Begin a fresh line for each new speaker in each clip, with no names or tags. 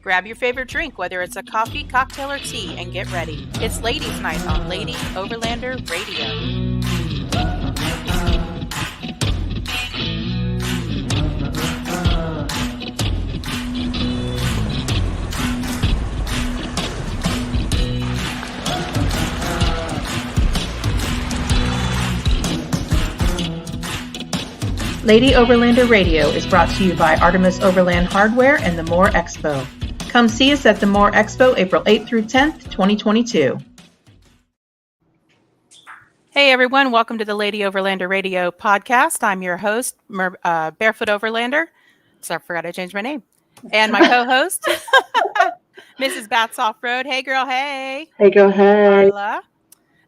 Grab your favorite drink, whether it's a coffee, cocktail, or tea, and get ready. It's Ladies Night on Lady Overlander Radio.
Lady Overlander Radio is brought to you by Artemis Overland Hardware and the Moore Expo. Come see us at the Moore Expo April 8th through 10th, 2022.
Hey everyone, welcome to the Lady Overlander Radio podcast. I'm your host, Barefoot Overlander. So I forgot to change my name. And my co-host, Mrs. Bats Offroad. Hey girl, hey.
Hey girl, hey.
Carla.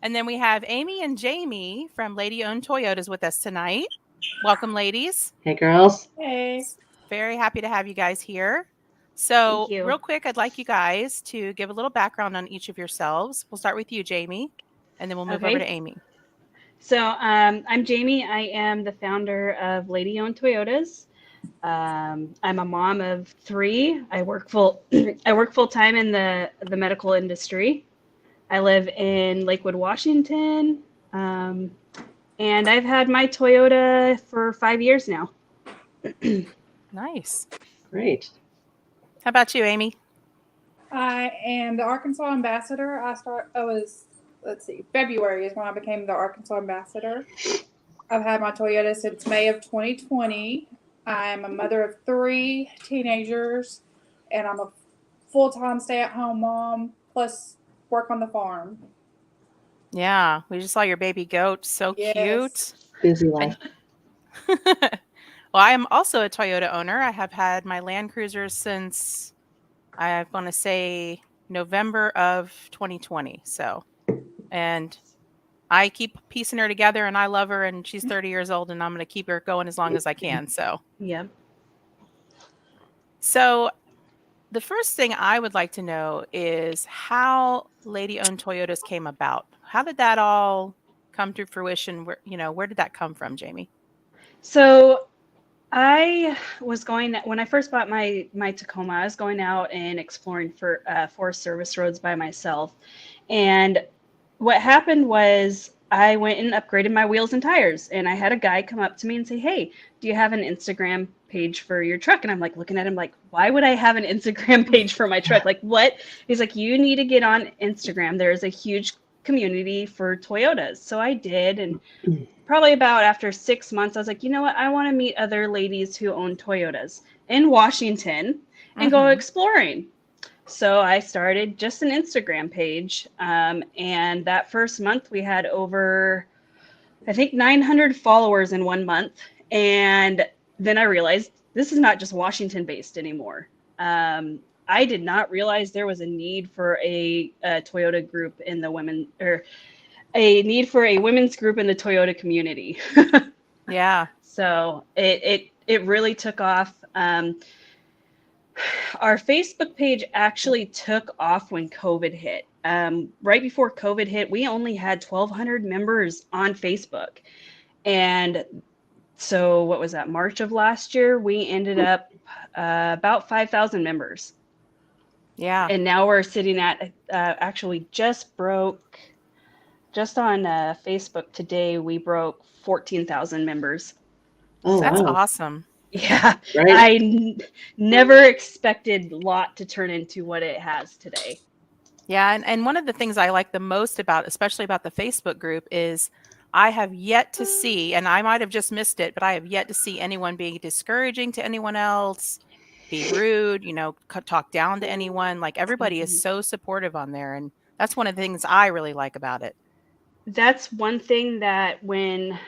And then we have Amy and Jamie from Lady Owned Toyotas with us tonight. Welcome, ladies.
Hey, girls.
Hey.
Very happy to have you guys here. So real quick, I'd like you guys to give a little background on each of yourselves. We'll start with you, Jamie, and then we'll move over to Amy.
So I'm Jamie. I am the founder of Lady Owned Toyotas. I'm a mom of 3. I work full time in the medical industry. I live in Lakewood, Washington. And I've had my Toyota for 5 years now.
Nice.
Great.
How about you, Amy?
I am the Arkansas ambassador. February is when I became the Arkansas ambassador. I've had my Toyota since May of 2020. I'm a mother of 3 teenagers, and I'm a full-time stay-at-home mom, plus work on the farm.
Yeah, we just saw your baby goat. So cute.
Busy life.
Well, I am also a Toyota owner. I have had my Land Cruiser since, I want to say, November of 2020. So, and I keep piecing her together, and I love her, and she's 30 years old, and I'm going to keep her going as long as I can. So,
yeah.
So, the first thing I would like to know is how Lady Owned Toyotas came about. How did that all come to fruition? Where did that come from, Jamie?
So I was when I first bought my Tacoma, I was going out and exploring for Forest Service roads by myself. And what happened was I went and upgraded my wheels and tires. And I had a guy come up to me and say, "Hey, do you have an Instagram page for your truck?" And I'm like looking at him like, why would I have an Instagram page for my truck? Like, what? He's like, "You need to get on Instagram. There's a huge community for Toyotas." So I did, and probably about after 6 months, I was like, you know what? I want to meet other ladies who own Toyotas in Washington and go exploring. So I started just an Instagram page, and that first month we had over, I think, 900 followers in 1 month. And then I realized this is not just Washington based anymore. I did not realize there was a need for a Toyota group in the women, or a need for a women's group in the Toyota community.
Yeah.
So it really took off. Our Facebook page actually took off when COVID hit. Right before COVID hit, we only had 1,200 members on Facebook. And so what was that, March of last year, we ended up about 5,000 members.
Yeah.
And now we're sitting at, actually just on Facebook today, we broke 14,000 members.
Oh,
That's
wow.
awesome.
Yeah.
Right.
I never expected Lot to turn into what it has today.
Yeah. And one of the things I like the most especially about the Facebook group, is I have yet to see, and I might have just missed it, but I have yet to see anyone being discouraging to anyone else, be rude, talk down to anyone. Like, everybody is so supportive on there. And that's one of the things I really like about it.
That's one thing that when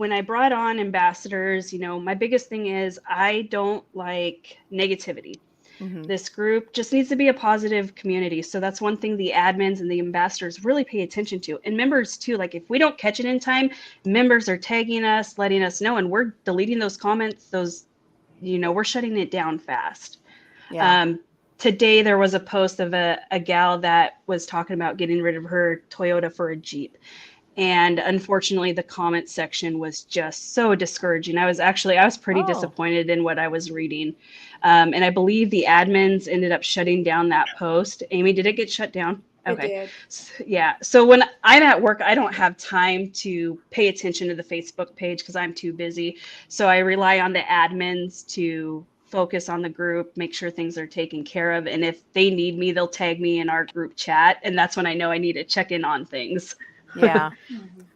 I brought on ambassadors, my biggest thing is I don't like negativity. This group just needs to be a positive community. So that's one thing the admins and the ambassadors really pay attention to. And members too, like if we don't catch it in time, members are tagging us, letting us know, and we're deleting those comments, we're shutting it down fast.
Yeah.
Today there was a post of a gal that was talking about getting rid of her Toyota for a Jeep. And unfortunately, the comment section was just so discouraging. I was pretty
Oh.
disappointed in what I was reading. And I believe the admins ended up shutting down that post. Amy, did it get shut down?
It did.
Yeah. So when I'm at work, I don't have time to pay attention to the Facebook page because I'm too busy. So I rely on the admins to focus on the group, make sure things are taken care of. And if they need me, they'll tag me in our group chat. And that's when I know I need to check in on things.
Yeah.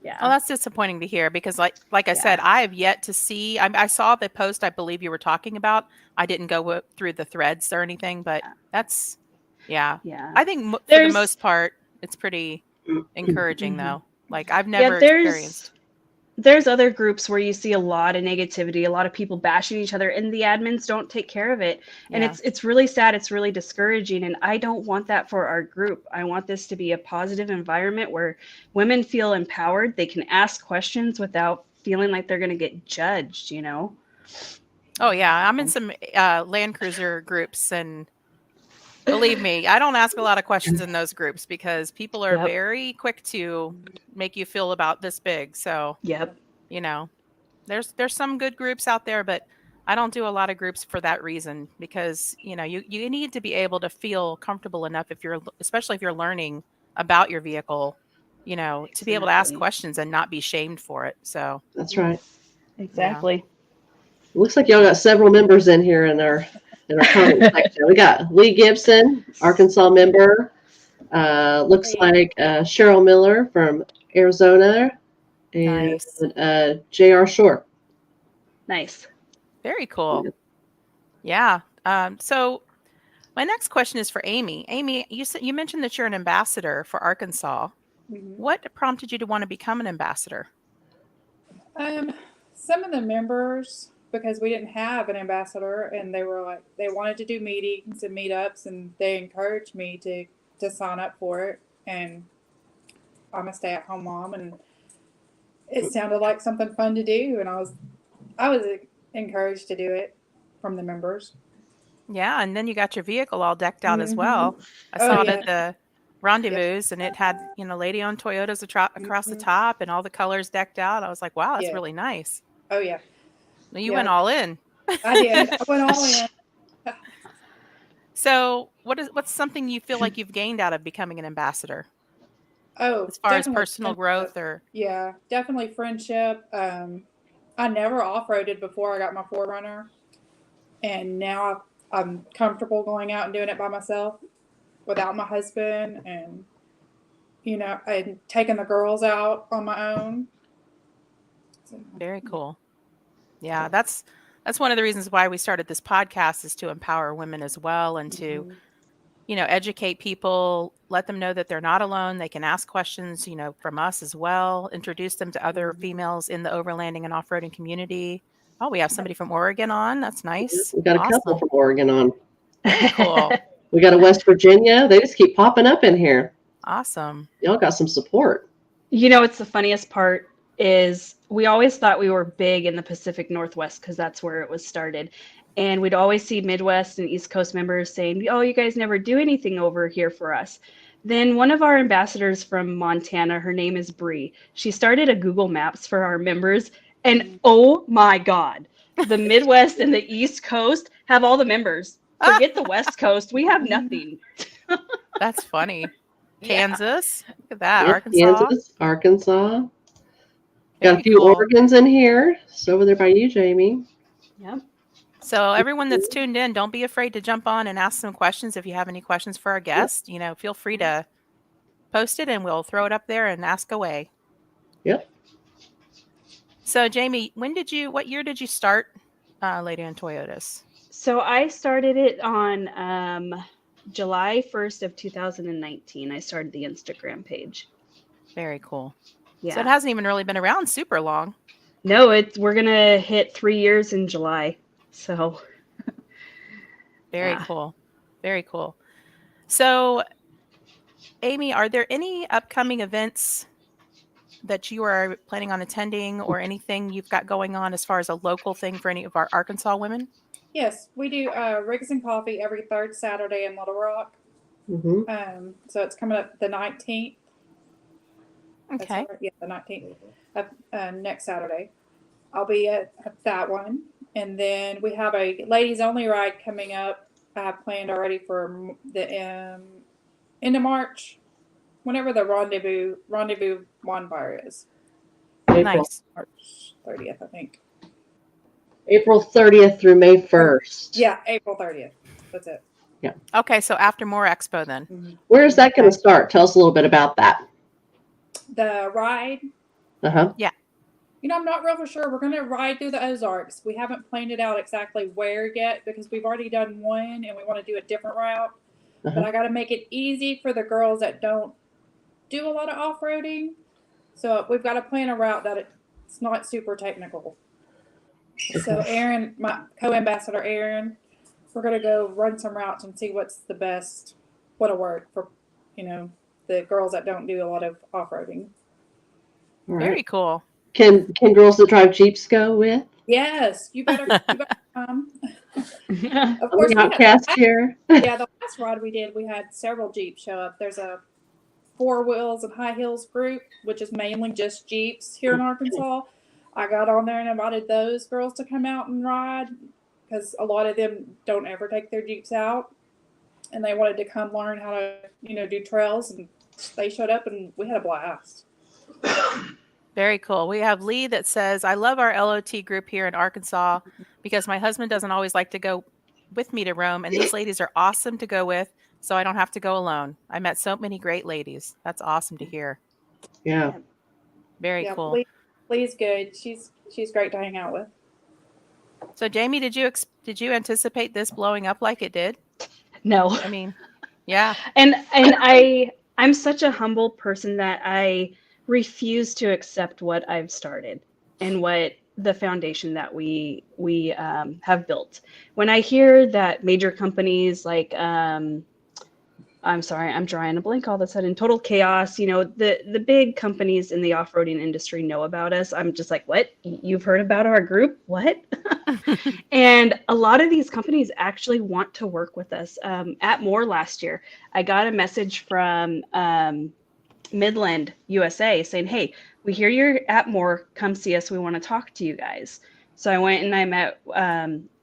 Yeah.
Oh, that's disappointing to hear because like I said, I have yet to see. I saw the post I believe you were talking about. I didn't go through the threads or anything, but that's
Yeah.
I think for the
There's-
most part, it's pretty encouraging though. Like I've
Yeah,
never experienced.
there's other groups where you see a lot of negativity, a lot of people bashing each other, and the admins don't take care of it. And
Yeah.
it's really sad. It's really discouraging. And I don't want that for our group. I want this to be a positive environment where women feel empowered. They can ask questions without feeling like they're going to get judged, you know?
Oh yeah, I'm in some Land Cruiser groups, and believe me, I don't ask a lot of questions in those groups because people are
Yep.
very quick to make you feel about this big. So,
Yep.
you know, there's some good groups out there, but I don't do a lot of groups for that reason because, you know, you need to be able to feel comfortable enough especially if you're learning about your vehicle, you know, to be able to ask
Exactly.
questions and not be shamed for it. So,
That's right.
Exactly.
Looks like y'all got several members in here in our comment section. We got Lee Gibson, Arkansas member. Looks like Cheryl Miller from Arizona, and
nice.
J.R. Short.
Nice.
Very cool. Yeah. So my next question is for Amy. Amy, you mentioned that you're an ambassador for Arkansas. What prompted you to want to become an ambassador?
Some of the members, because we didn't have an ambassador, and they were like, they wanted to do meetings and meetups, and they encouraged me to sign up for it. And I'm a stay-at-home mom, and it sounded like something fun to do, and I was encouraged to do it from the members.
Yeah, and then you got your vehicle all decked out as well. I saw it at the rendezvous, and it had, you know, lady-owned Toyotas across the top and all the colors decked out. I was like, wow, that's really nice.
Oh, yeah.
You went all in.
I did. I went all in.
So what's something you feel like you've gained out of becoming an ambassador?
Oh,
as far as personal growth or?
Yeah, definitely friendship. I never off-roaded before I got my 4Runner, and now I'm comfortable going out and doing it by myself without my husband, and, you know, and taking the girls out on my own. So.
Very cool. Yeah, that's one of the reasons why we started this podcast, is to empower women as well, and to, you know, educate people, let them know that they're not alone. They can ask questions, you know, from us as well, introduce them to other females in the overlanding and off-roading community. Oh, we have somebody from Oregon on. That's nice.
We got a couple from Oregon on.
Very cool.
We got a West Virginia. They just keep popping up in here.
Awesome.
Y'all got some support.
You know, it's the funniest part is we always thought we were big in the Pacific Northwest because that's where it was started. And we'd always see Midwest and East Coast members saying, oh, you guys never do anything over here for us. Then one of our ambassadors from Montana, her name is Bree. She started a Google Maps for our members. And oh my God, the Midwest and the East Coast have all the members. Forget the West Coast. We have nothing.
That's funny. Kansas. Look at that.
Yeah,
Arkansas.
Kansas, Arkansas.
Very
Got a few
cool.
Oregons in here. It's over there by you, Jamie.
Yep.
So everyone that's tuned in, don't be afraid to jump on and ask some questions. If you have any questions for our guest, you know, feel free to post it and we'll throw it up there and ask away.
Yep.
So Jamie, what year did you start Lady on Toyotas?
So I started it on July 1st of 2019. I started the Instagram page.
Very cool.
Yeah.
So it hasn't even really been around super long.
No, we're gonna hit 3 years in July. So
very cool. Very cool. So Amy, are there any upcoming events that you are planning on attending, or anything you've got going on as far as a local thing for any of our Arkansas women?
Yes, we do Rigs and Coffee every third Saturday in Little Rock.
Mm-hmm.
So it's coming up the 19th.
Okay.
Yeah, the 19th of next Saturday. I'll be at that one. And then we have a ladies only ride coming up. I have planned already for the end of March, whenever the rendezvous bonfire is.
April,
Nice.
March 30th, I think.
April 30th through May 1st.
Yeah, April 30th. That's it.
Okay, so after More Expo then.
Mm-hmm.
Where is that going
Okay.
to start? Tell us a little bit about that.
The ride,
Uh-huh.
I'm not real for sure. We're going to ride through the Ozarks. We haven't planned it out exactly where yet because we've already done one and we want to do a different route.
Uh-huh.
But I got to make it easy for the girls that don't do a lot of off-roading. So we've got to plan a route that it's not super technical.
Okay.
So Aaron, my co-ambassador Aaron, we're going to go run some routes and see what's the best, what'll work for, the girls that don't do a lot of off-roading.
All right.
Very cool.
Can girls that drive Jeeps go with?
Yes, you better come. Of
Are
course,
we outcast here?
yeah, the last ride we did, we had several Jeeps show up. There's a 4 Wheels and High Heels group, which is mainly just Jeeps here in Arkansas. I got on there and invited those girls to come out and ride because a lot of them don't ever take their Jeeps out. And they wanted to come learn how to, do trails. And they showed up and we had a blast.
Very cool. We have Lee that says, I love our LOT group here in Arkansas because my husband doesn't always like to go with me to roam. And these ladies are awesome to go with, so I don't have to go alone. I met so many great ladies. That's awesome to hear.
Yeah.
Very cool.
Lee's good. She's great to hang out with.
So Jamie, did you anticipate this blowing up like it did?
No.
I mean, yeah.
And I'm such a humble person that I refuse to accept what I've started and what the foundation that we have built. When I hear that major companies like I'm sorry, I'm drawing a blank all of a sudden. Total Chaos, the big companies in the off-roading industry know about us. I'm just like, what? You've heard about our group? What? And a lot of these companies actually want to work with us. At More last year, I got a message from Midland, USA saying, hey, we hear you're at More. Come see us. We want to talk to you guys. So I went and I met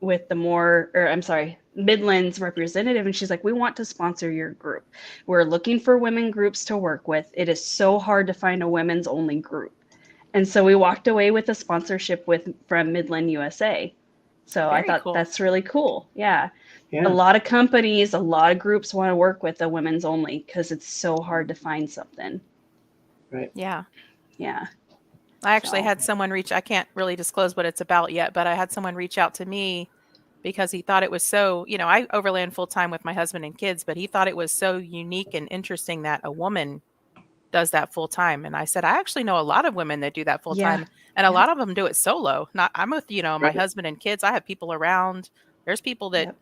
with the Midland's representative, and she's like, we want to sponsor your group. We're looking for women groups to work with. It is so hard to find a women's only group. And so we walked away with a sponsorship from Midland, USA. So I thought that's really cool. Yeah. A lot of companies, a lot of groups want to work with a women's only because it's so hard to find something.
Right.
Yeah.
Yeah.
I actually had someone I can't really disclose what it's about yet, but I had someone reach out to me because he thought it was so, I overland full time with my husband and kids, but he thought it was so unique and interesting that a woman does that full time. And I said, I actually know a lot of women that do that full time, and a lot of them do it solo. I'm with, my husband and kids. I have people around. There's people that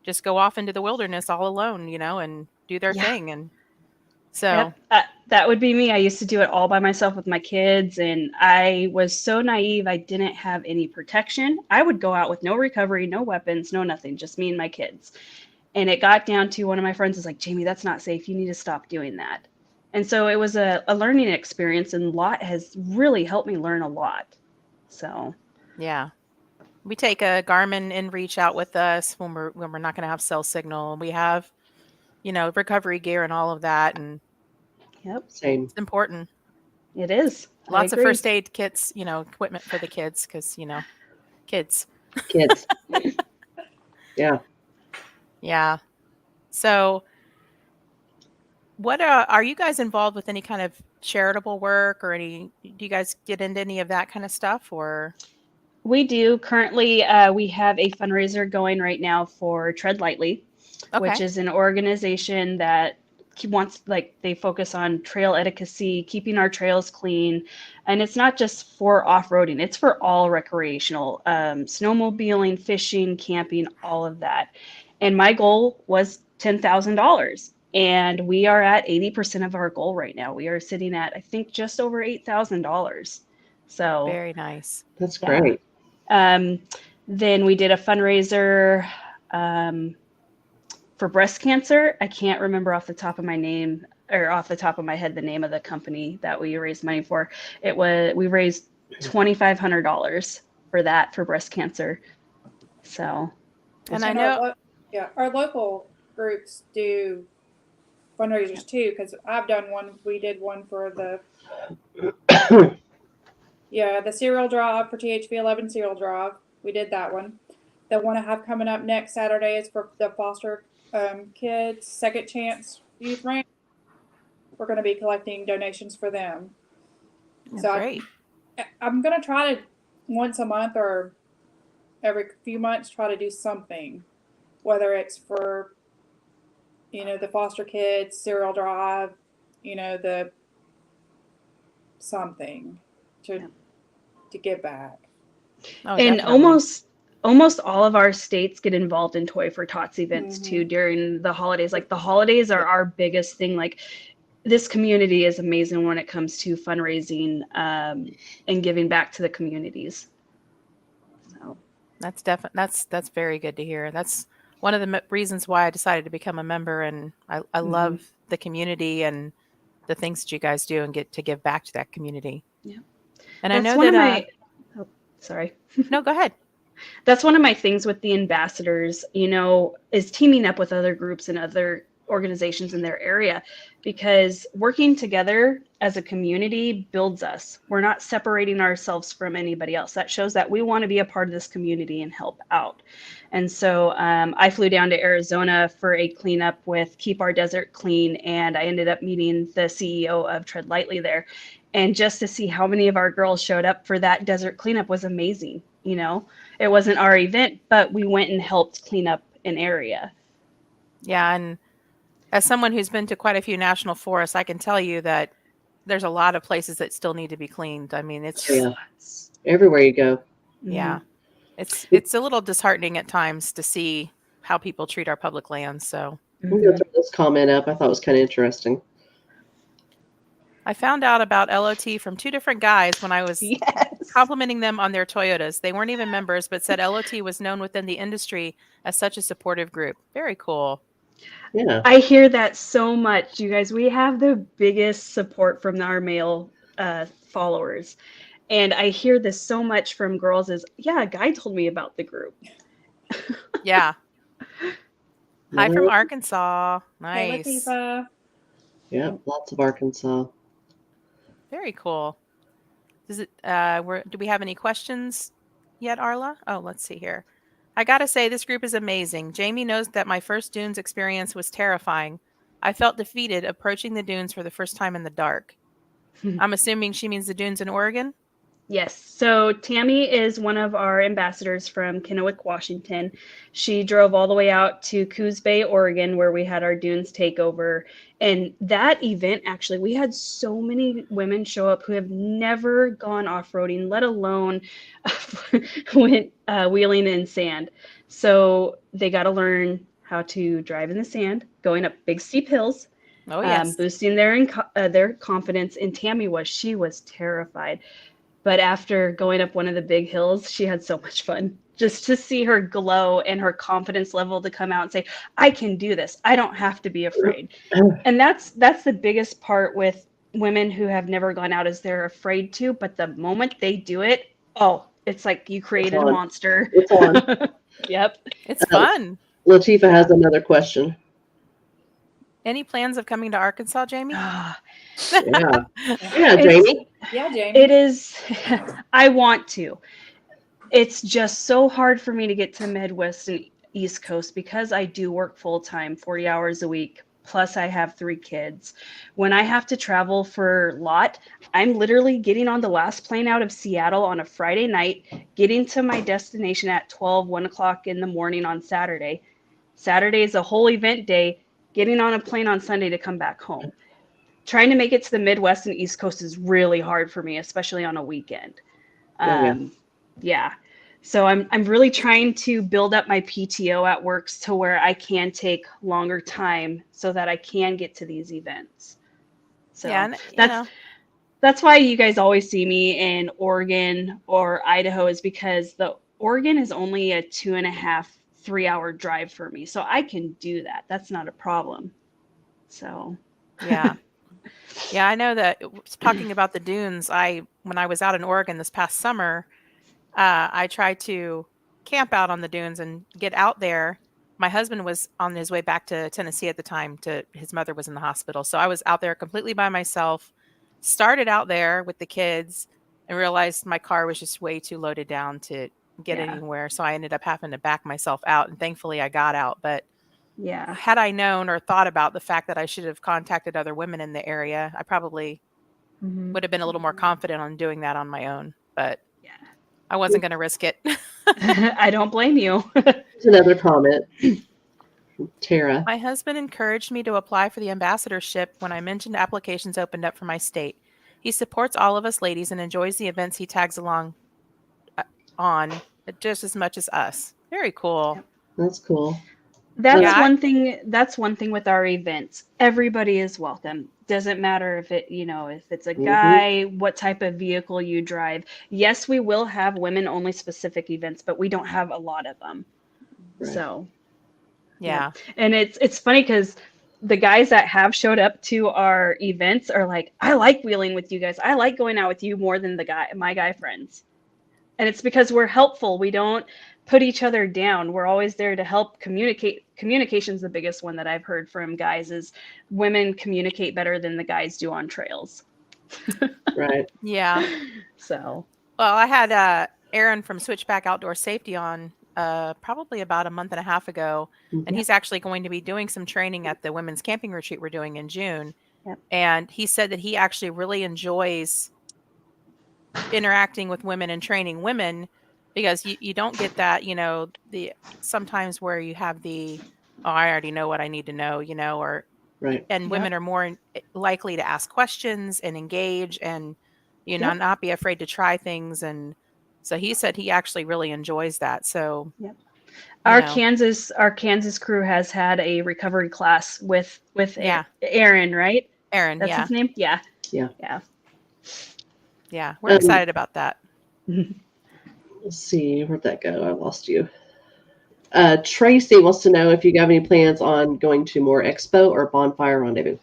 just go off into the wilderness all alone, and do their thing. And so
that would be me. I used to do it all by myself with my kids, and I was so naive. I didn't have any protection. I would go out with no recovery, no weapons, no nothing, just me and my kids. And it got down to one of my friends was like, Jamie, that's not safe. You need to stop doing that. And so it was a learning experience, and Lot has really helped me learn a lot. So,
yeah. We take a Garmin InReach out with us when we're not going to have cell signal. We have, recovery gear and all of that. And
same.
It's important.
It is.
Lots of first aid kits, equipment for the kids because, kids.
Kids. Yeah.
Yeah. So what are you guys involved with any kind of charitable work or do you guys get into any of that kind of stuff or?
We do. Currently, we have a fundraiser going right now for Tread Lightly, which is an organization that they focus on trail etiquette, keeping our trails clean. And it's not just for off-roading, it's for all recreational, snowmobiling, fishing, camping, all of that. And my goal was $10,000. And we are at 80% of our goal right now. We are sitting at, I think, just over $8,000. So
very nice.
That's great.
Then we did a fundraiser for breast cancer. I can't remember off the top of my name. or off the top of my head, the name of the company that we raised money for. We raised $2,500 for that, for breast cancer. So,
And I know,
our local groups do fundraisers too, because I've done one. We did one for the the cereal drive for THV11 cereal drive. We did that one. The one I have coming up next Saturday is for the foster kids second chance youth ranch. We're going to be collecting donations for them. So
great.
I'm going to try to once a month or every few months try to do something, whether it's for the foster kids cereal drive, the something to give back.
Oh,
and
definitely.
almost all of our states get involved in Toy for Tots events too during the holidays. Like the holidays are our biggest thing. Like this community is amazing when it comes to fundraising and giving back to the communities. So
That's very good to hear. That's one of the reasons why I decided to become a member, and I love the community and the things that you guys do and get to give back to that community.
Yeah.
And
That's
I know
one
that
of my sorry.
No, go ahead.
That's one of my things with the ambassadors, is teaming up with other groups and other organizations in their area, because working together as a community builds us. We're not separating ourselves from anybody else. That shows that we want to be a part of this community and help out. And so I flew down to Arizona for a cleanup with Keep Our Desert Clean, and I ended up meeting the CEO of Tread Lightly there. And just to see how many of our girls showed up for that desert cleanup was amazing. It wasn't our event, but we went and helped clean up an area.
Yeah, and as someone who's been to quite a few national forests, I can tell you that there's a lot of places that still need to be cleaned. I mean, it's
everywhere you go.
Yeah. It's a little disheartening at times to see how people treat our public lands. So
I'm going to throw this comment up. I thought it was kind of interesting.
I found out about LOT from two different guys when I was complimenting them on their Toyotas. They weren't even members, but said LOT was known within the industry as such a supportive group. Very cool.
Yeah.
I hear that so much, you guys. We have the biggest support from our male followers. And I hear this so much from girls is, a guy told me about the group.
Yeah. Hi from Arkansas. Nice.
Hey, Latifah.
Yeah, lots of Arkansas.
Very cool. Does it? Do we have any questions yet, Arla? Oh, let's see here. I gotta say, this group is amazing. Jamie knows that my first dunes experience was terrifying. I felt defeated approaching the dunes for the first time in the dark. I'm assuming she means the dunes in Oregon?
Yes. So Tammy is one of our ambassadors from Kennewick, Washington. She drove all the way out to Coos Bay, Oregon, where we had our dunes takeover. And that event, actually, we had so many women show up who have never gone off-roading, let alone went wheeling in sand. So they got to learn how to drive in the sand, going up big steep hills, boosting their confidence. And Tammy was terrified. But after going up one of the big hills, she had so much fun. Just to see her glow and her confidence level to come out and say, I can do this. I don't have to be afraid. And that's the biggest part with women who have never gone out, is they're afraid to. But the moment they do it, it's like you created a monster.
It's on.
Yep.
It's fun.
Latifah has another question.
Any plans of coming to Arkansas, Jamie?
Yeah, Jamie.
Yeah, Jamie.
It is. I want to. It's just so hard for me to get to Midwest and East Coast because I do work full time, 40 hours a week. Plus, I have 3 kids. When I have to travel for LOT, I'm literally getting on the last plane out of Seattle on a Friday night, getting to my destination at 1 o'clock in the morning on Saturday. Saturday is a whole event day, getting on a plane on Sunday to come back home. Trying to make it to the Midwest and East Coast is really hard for me, especially on a weekend. So I'm really trying to build up my PTO at works to where I can take longer time so that I can get to these events. So that's why you guys always see me in Oregon or Idaho, is because the Oregon is only a 2.5, 3 hour drive for me. So I can do that. That's not a problem. So
Yeah. Yeah, I know that talking about the dunes, when I was out in Oregon this past summer, I tried to camp out on the dunes and get out there. My husband was on his way back to Tennessee at the time to his mother was in the hospital. So I was out there completely by myself, started out there with the kids and realized my car was just way too loaded down to get
Yeah.
anywhere. So I ended up having to back myself out and thankfully I got out. But
Yeah.
had I known or thought about the fact that I should have contacted other women in the area, I probably
Mhm.
would have been a little more confident on doing that on my own. But
Yeah.
I wasn't going to risk it.
I don't blame you.
Here's another comment. Tara.
My husband encouraged me to apply for the ambassadorship when I mentioned applications opened up for my state. He supports all of us ladies and enjoys the events he tags along on just as much as us. Very cool.
That's cool.
That's
Yeah.
one thing. That's one thing with our events. Everybody is welcome. Doesn't matter if if it's a guy, what type of vehicle you drive. Yes, we will have women only specific events, but we don't have a lot of them.
Right.
So,
Yeah.
and it's funny because the guys that have showed up to our events are like, I like wheeling with you guys. I like going out with you more than my guy friends. And it's because we're helpful. We don't put each other down. We're always there to help communicate. Communication's the biggest one that I've heard from guys is women communicate better than the guys do on trails.
Right.
Yeah.
So,
Well, I had Aaron from Switchback Outdoor Safety on probably about a month and a half ago, and he's actually going to be doing some training at the women's camping retreat we're doing in June.
Yep.
And he said that he actually really enjoys interacting with women and training women because you don't get that, the sometimes where you have I already know what I need to know, or
Right.
and
Yep.
women are more likely to ask questions and engage and
Yep.
not be afraid to try things. And so he said he actually really enjoys that. So
our
know.
Kansas crew has had a recovery class with
Yeah.
Aaron, right?
Aaron,
That's
yeah.
his name? Yeah.
Yeah.
Yeah.
Yeah, we're excited about that.
Let's see, where'd that go? I lost you. Tracy wants to know if you have any plans on going to more expo or bonfire rendezvous.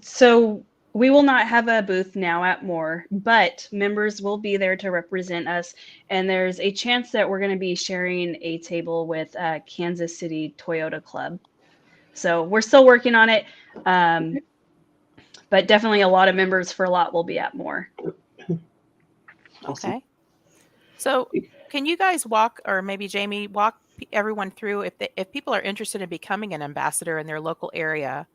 So we will not have a booth now at Moore, but members will be there to represent us. And there's a chance that we're going to be sharing a table with Kansas City Toyota Club. So we're still working on it. But definitely a lot of members for a lot will be at Moore.
Awesome.
Okay. So can you guys walk, or maybe Jamie, walk everyone through if people are interested in becoming an ambassador in their local area,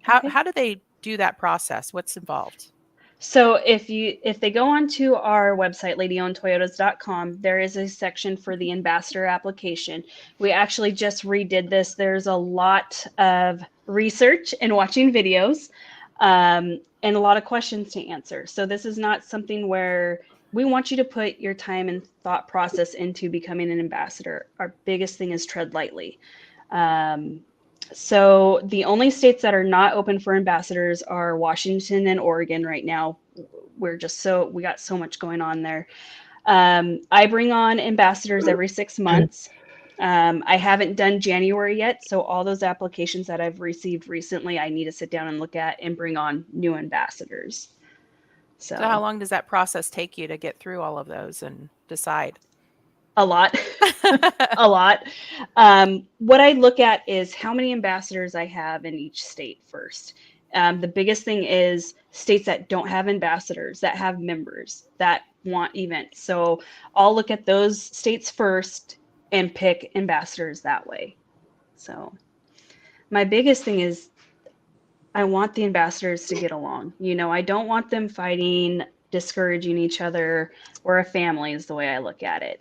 how do they do that process? What's involved?
So if they go onto our website, ladyownedtoyotas.com, there is a section for the ambassador application. We actually just redid this. There's a lot of research and watching videos, and a lot of questions to answer. So this is not something where we want you to put your time and thought process into becoming an ambassador. Our biggest thing is tread lightly. So the only states that are not open for ambassadors are Washington and Oregon right now. We got so much going on there. I bring on ambassadors every 6 months. I haven't done January yet, so all those applications that I've received recently, I need to sit down and look at and bring on new ambassadors. So
how long does that process take you to get through all of those and decide?
A lot. A lot. What I look at is how many ambassadors I have in each state first. The biggest thing is states that don't have ambassadors, that have members, that want events. So I'll look at those states first and pick ambassadors that way. So my biggest thing is I want the ambassadors to get along. I don't want them fighting, discouraging each other. We're a family is the way I look at it.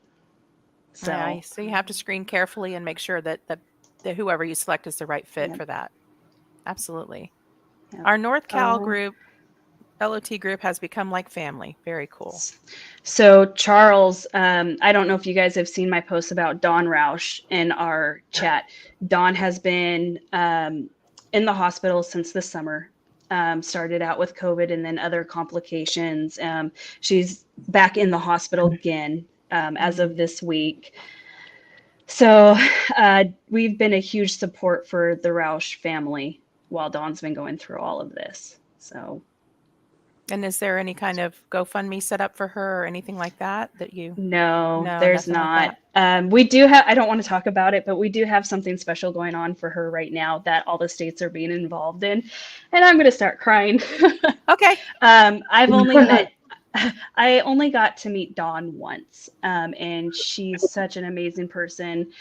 So
you have to screen carefully and make sure that whoever you select is the right fit for that. Absolutely.
Yeah.
Our North Cal LOT group has become like family. Very cool.
So Charles, I don't know if you guys have seen my post about Dawn Roush in our chat. Dawn has been in the hospital since the summer. Started out with COVID and then other complications. She's back in the hospital again as of this week. So we've been a huge support for the Roush family. while Dawn's been going through all of this. So.
And is there any kind of GoFundMe set up for her or anything like that you?
No,
No,
there's
nothing like
not. We do have, I don't want to talk about it, but we do have something special going on for her right now that all the states are being involved in. And I'm going to start crying.
Okay.
I only got to meet Dawn once. And she's such an amazing person.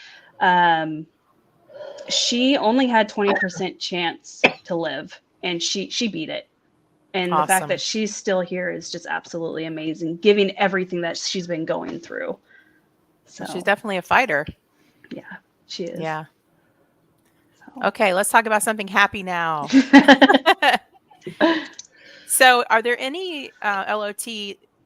She only had 20% chance to live, and she beat it. And the fact
Awesome.
that she's still here is just absolutely amazing, given everything that she's been going through. So
She's definitely a fighter.
yeah, she is.
Yeah.
So.
Okay, let's talk about something happy now. So, are there any LOT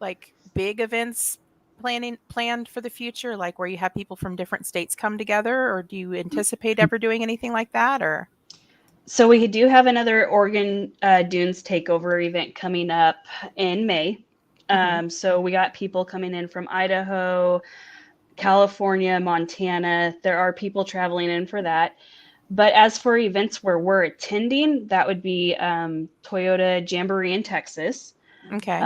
like big events planned for the future, like where you have people from different states come together, or do you anticipate ever doing anything like that, or?
So we do have another Oregon Dunes takeover event coming up in May. So we got people coming in from Idaho, California, Montana. There are people traveling in for that. But as for events where we're attending, that would be Toyota Jamboree in Texas.
Okay.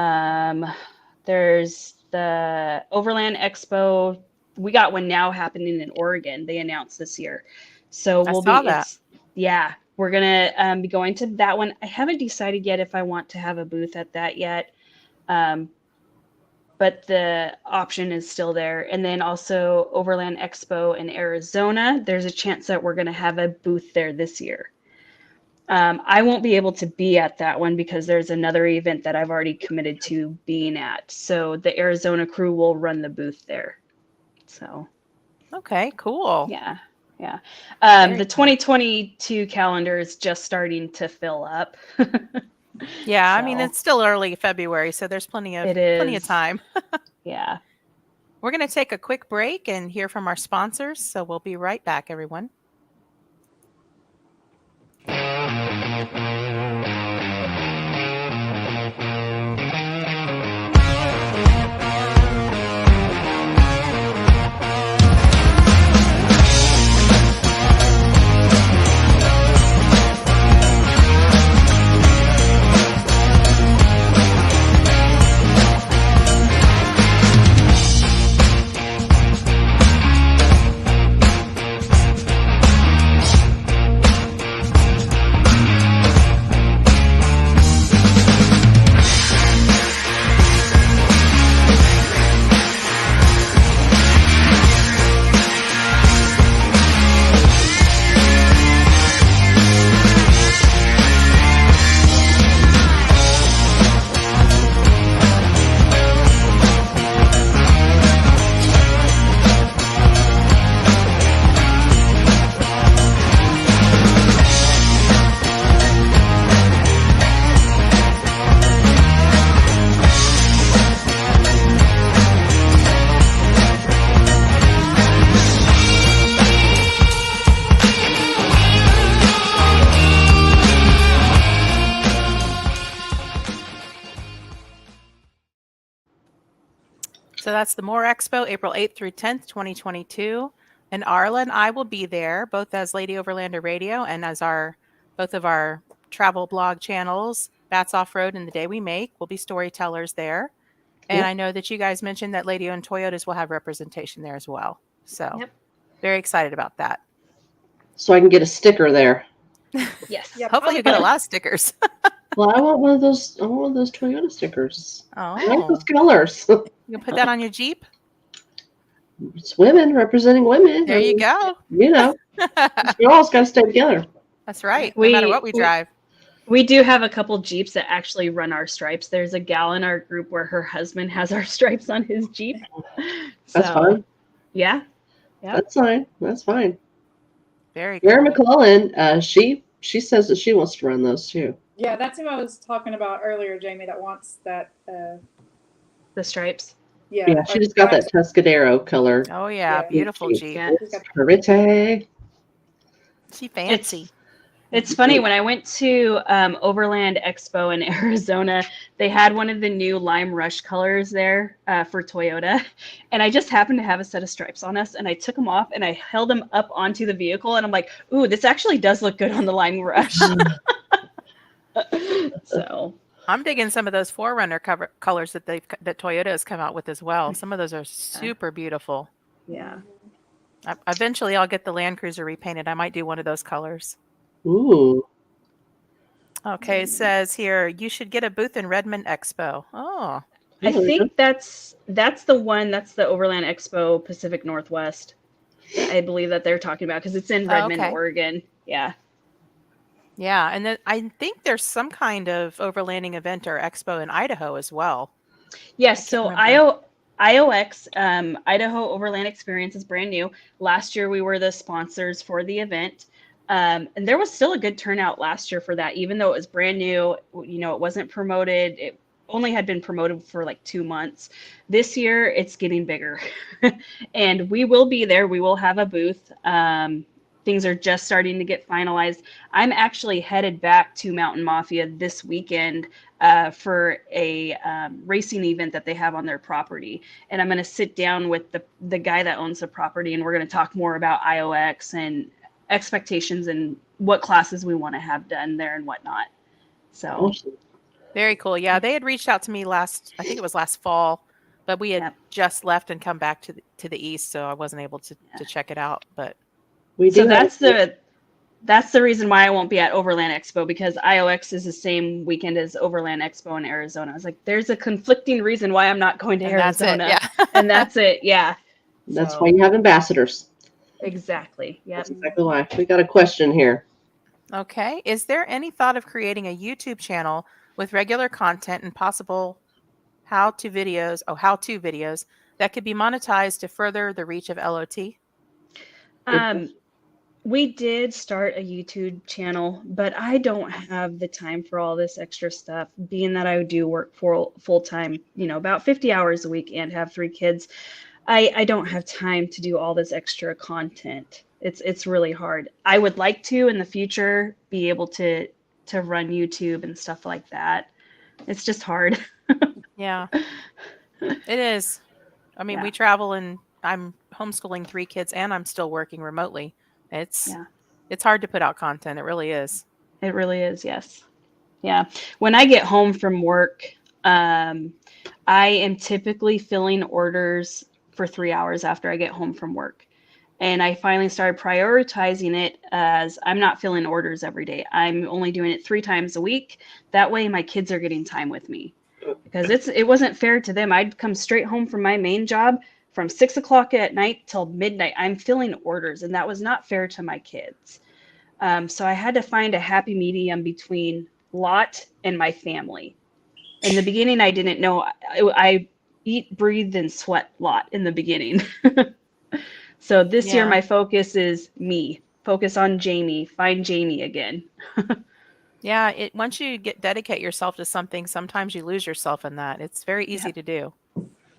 There's the Overland Expo. We got one now happening in Oregon. They announced this year. So we'll
saw that.
Yeah. We're going to be going to that one. I haven't decided yet if I want to have a booth at that yet. But the option is still there. And then also Overland Expo in Arizona. There's a chance that we're going to have a booth there this year. I won't be able to be at that one because there's another event that I've already committed to being at. So the Arizona crew will run the booth there. So.
Okay, cool.
Yeah. Yeah. The 2022 calendar is just starting to fill up.
Yeah,
So,
I mean, it's still early February, so there's plenty of time.
Yeah.
We're going to take a quick break and hear from our sponsors, so we'll be right back, everyone. So that's the More Expo, April 8th through 10th, 2022. And Arla and I will be there, both as Lady Overlander Radio and as both of our travel blog channels, Bats Offroad and The Day We Make. We'll be storytellers there. And
Yep.
I know that you guys mentioned that Lady and Toyotas will have representation there as well. So very excited about that.
So I can get a sticker there.
Yes.
Yeah,
Hopefully you'll get a lot of stickers.
Well, I want one of those. I want one of those Toyota stickers. I like
Oh,
those colors.
you can put that on your Jeep?
It's women representing women.
There you go.
You know, we all got to stay together.
That's right. No matter what we drive.
We do have a couple Jeeps that actually run our stripes. There's a gal in our group where her husband has our stripes on his Jeep.
That's fine.
Yeah. Yep.
That's fine. That's fine.
Very cool.
Mary McClellan, she says that she wants to run those too.
Yeah, that's who I was talking about earlier, Jamie, that wants that.
The stripes.
Yeah,
Yeah, she just got that Tuscadero color.
Oh, yeah.
Yeah.
Beautiful
Jeep.
Jeep.
Yeah.
Pretty.
She fancy.
It's funny, when I went to Overland Expo in Arizona, they had one of the new Lime Rush colors there for Toyota. And I just happened to have a set of stripes on us, and I took them off and I held them up onto the vehicle. And I'm like, ooh, this actually does look good on the Lime Rush. So
I'm digging some of those Forerunner colors that Toyota has come out with as well. Some of those are super beautiful.
yeah.
Eventually, I'll get the Land Cruiser repainted. I might do one of those colors.
Ooh.
Okay, it says here, you should get a booth in Redmond Expo. Oh,
I think that's the one, that's the Overland Expo Pacific Northwest. I believe that they're talking about, because it's in Redmond,
okay.
Oregon. Yeah.
Yeah, and then I think there's some kind of overlanding event or expo in Idaho as well.
Yes,
can't
so
remember.
IOX, Idaho Overland Experience, is brand new. Last year we were the sponsors for the event. And there was still a good turnout last year for that, even though it was brand new. You know, it wasn't promoted. It only had been promoted for like 2 months. This year it's getting bigger. And we will be there. We will have a booth. Things are just starting to get finalized. I'm actually headed back to Mountain Mafia this weekend for a racing event that they have on their property. And I'm going to sit down with the guy that owns the property, and we're going to talk more about IOX and expectations and what classes we want to have done there and whatnot. So
Awesome.
Very cool. Yeah, they had reached out to me I think it was last fall, but we had just left and come back to the east, so I wasn't able to check it out. But
so that's the reason why I won't be at Overland Expo, because IOX is the same weekend as Overland Expo in Arizona. I was like, there's a conflicting reason why I'm not going to Arizona.
That's it, yeah.
And that's it. Yeah.
That's why you have ambassadors.
Exactly. Yeah.
That's exactly why. We got a question here.
Okay. Is there any thought of creating a YouTube channel with regular content and possible how-to videos that could be monetized to further the reach of LOT?
We did start a YouTube channel, but I don't have the time for all this extra stuff, being that I do work full time, about 50 hours a week and have 3 kids. I don't have time to do all this extra content. It's really hard. I would like to in the future be able to run YouTube and stuff like that. It's just hard.
Yeah, it is. I mean, we travel, and I'm homeschooling 3 kids, and I'm still working remotely. It's hard to put out content. It really is.
It really is. Yes. Yeah. When I get home from work, I am typically filling orders for 3 hours after I get home from work. And I finally started prioritizing it as I'm not filling orders every day. I'm only doing it 3 times a week. That way my kids are getting time with me, because it wasn't fair to them. I'd come straight home from my main job from 6 o'clock at night till midnight. I'm filling orders, and that was not fair to my kids. So I had to find a happy medium between Lot and my family. In the beginning, I didn't know. I eat, breathe, and sweat Lot in the beginning. So this year, my focus is me. Focus on Jamie. Find Jamie again.
Yeah, once you dedicate yourself to something, sometimes you lose yourself in that. It's very easy to do.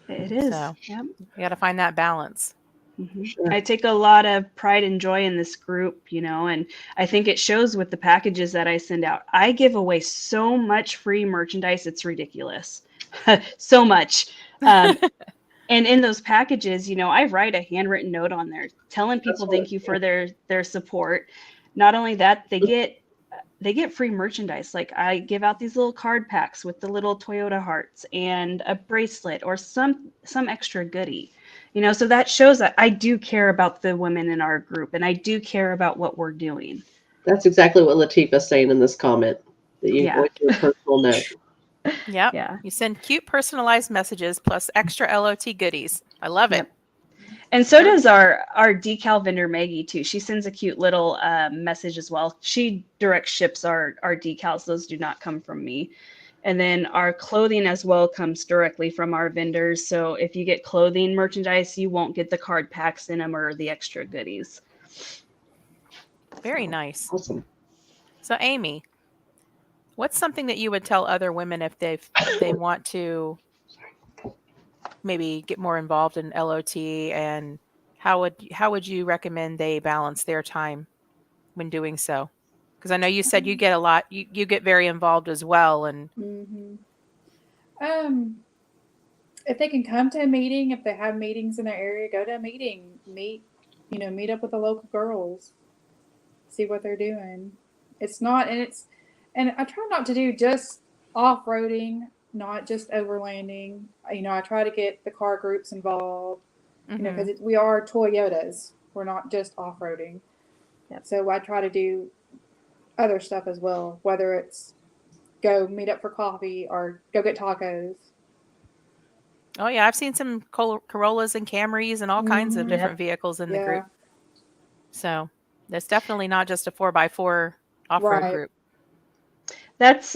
It is.
So you got to find that balance.
Mm-hmm. Sure. I take a lot of pride and joy in this group, and I think it shows with the packages that I send out. I give away so much free merchandise. It's ridiculous. So much. And in those packages, I write a handwritten note on there telling people thank you for their support. Not only that, they get free merchandise. Like, I give out these little card packs with the little Toyota hearts and a bracelet or some extra goodie. So that shows that I do care about the women in our group, and I do care about what we're doing.
That's exactly what Latifah's saying in this comment, that you voice your personal note.
Yep. Yeah. You send cute personalized messages plus extra LOT goodies. I love it.
And so does our decal vendor, Maggie, too. She sends a cute little message as well. She direct ships our decals. Those do not come from me. And then our clothing as well comes directly from our vendors. So if you get clothing merchandise, you won't get the card packs in them or the extra goodies.
Very nice.
Awesome.
So Amy, what's something that you would tell other women if they want to maybe get more involved in LOT, and how would you recommend they balance their time when doing so? Because I know you said you get a lot, you get very involved as well. And
if they can come to a meeting, if they have meetings in their area, go to a meeting, meet up with the local girls, see what they're doing. And I try not to do just off-roading, not just overlanding. I try to get the car groups involved, because we are Toyotas. We're not just off-roading.
Yep.
So I try to do other stuff as well, whether it's go meet up for coffee or go get tacos.
Oh yeah, I've seen some Corollas and Camrys and all kinds of different vehicles in the group. So there's definitely not just a 4x4 off-road group.
That's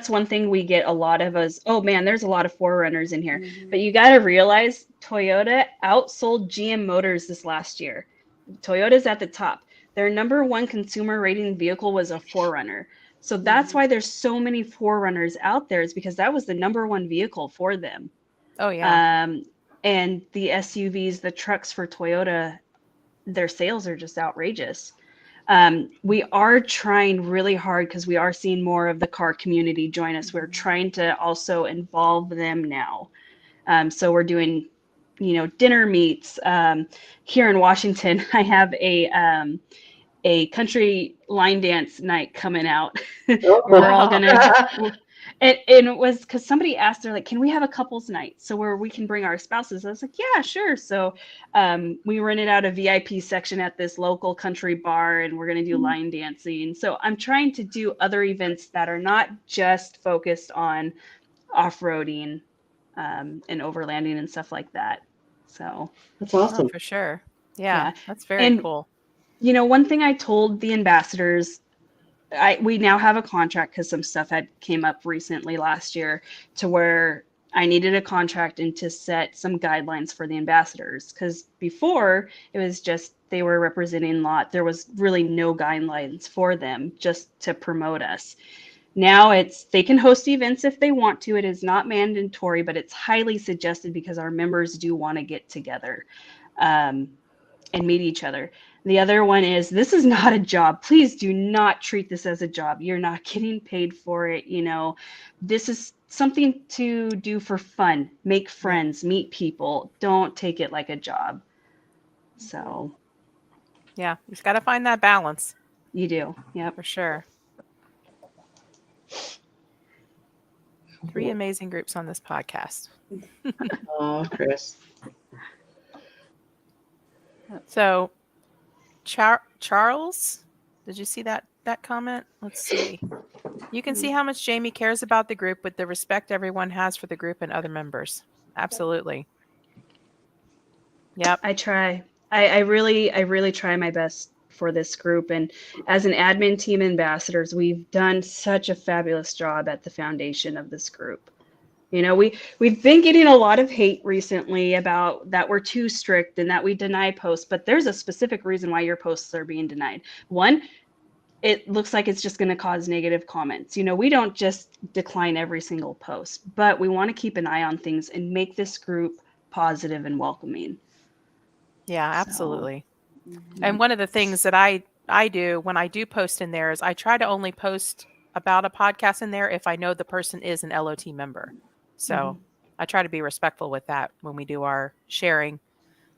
one thing we get a lot of us. Oh man, there's a lot of 4Runners in here. But you got to realize Toyota outsold GM Motors this last year. Toyota's at the top. Their number one consumer rating vehicle was a 4Runner. So that's why there's so many 4Runners out there, is because that was the number one vehicle for them.
Oh yeah.
And the SUVs, the trucks for Toyota, their sales are just outrageous. We are trying really hard, because we are seeing more of the car community join us. We're trying to also involve them now. So we're doing, dinner meets. Here in Washington, I have a country line dance night coming out. We're all gonna. And it was because somebody asked, they're like, can we have a couples night so where we can bring our spouses? I was like, yeah, sure. So we rented out a VIP section at this local country bar, and we're going to do line dancing. So I'm trying to do other events that are not just focused on off-roading and overlanding and stuff like that. So
that's awesome.
Oh, for sure. Yeah. That's very cool.
One thing I told the ambassadors, we now have a contract, because some stuff had came up recently last year, to where I needed a contract and to set some guidelines for the ambassadors. Because before it was just they were representing lot. There was really no guidelines for them just to promote us. Now they can host events if they want to. It is not mandatory, but it's highly suggested, because our members do want to get together and meet each other. The other one is, this is not a job. Please do not treat this as a job. You're not getting paid for it. This is something to do for fun, make friends, meet people. Don't take it like a job. So.
Yeah, you've got to find that balance.
You do. Yeah,
for sure. 3 amazing groups on this podcast.
Oh, Chris.
So, Charles, did you see that comment? Let's see. You can see how much Jamie cares about the group with the respect everyone has for the group and other members. Absolutely. Yep.
I try. I really try my best for this group. And as an admin team ambassadors, we've done such a fabulous job at the foundation of this group. We've been getting a lot of hate recently about that we're too strict and that we deny posts, but there's a specific reason why your posts are being denied. One, it looks like it's just going to cause negative comments. We don't just decline every single post, but we want to keep an eye on things and make this group positive and welcoming.
Yeah, absolutely. And one of the things that I do when I do post in there is I try to only post about a podcast in there if I know the person is an LOT member. So I try to be respectful with that when we do our sharing,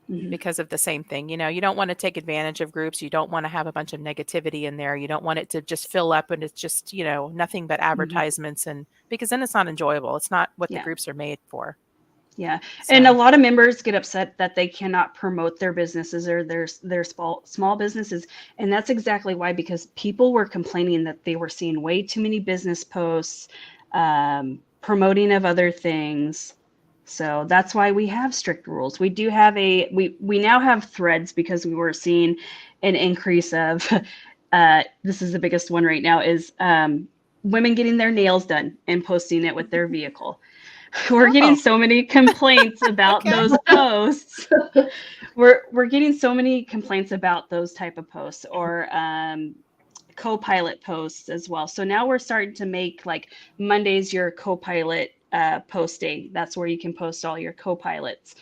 because of the same thing. You don't want to take advantage of groups. You don't want to have a bunch of negativity in there. You don't want it to just fill up and it's just, nothing but advertisements, and because then it's not enjoyable. It's not what the groups are made for.
Yeah. So. And a lot of members get upset that they cannot promote their businesses or their small businesses. And that's exactly why, because people were complaining that they were seeing way too many business posts, promoting of other things. So that's why we have strict rules. We do have we now have threads, because we were seeing an increase of, this is the biggest one right now, is women getting their nails done and posting it with their vehicle. We're getting so many complaints about those posts. We're getting so many complaints about those type of posts, or co-pilot posts as well. So now we're starting to make like Mondays your co-pilot post day. That's where you can post all your co-pilots.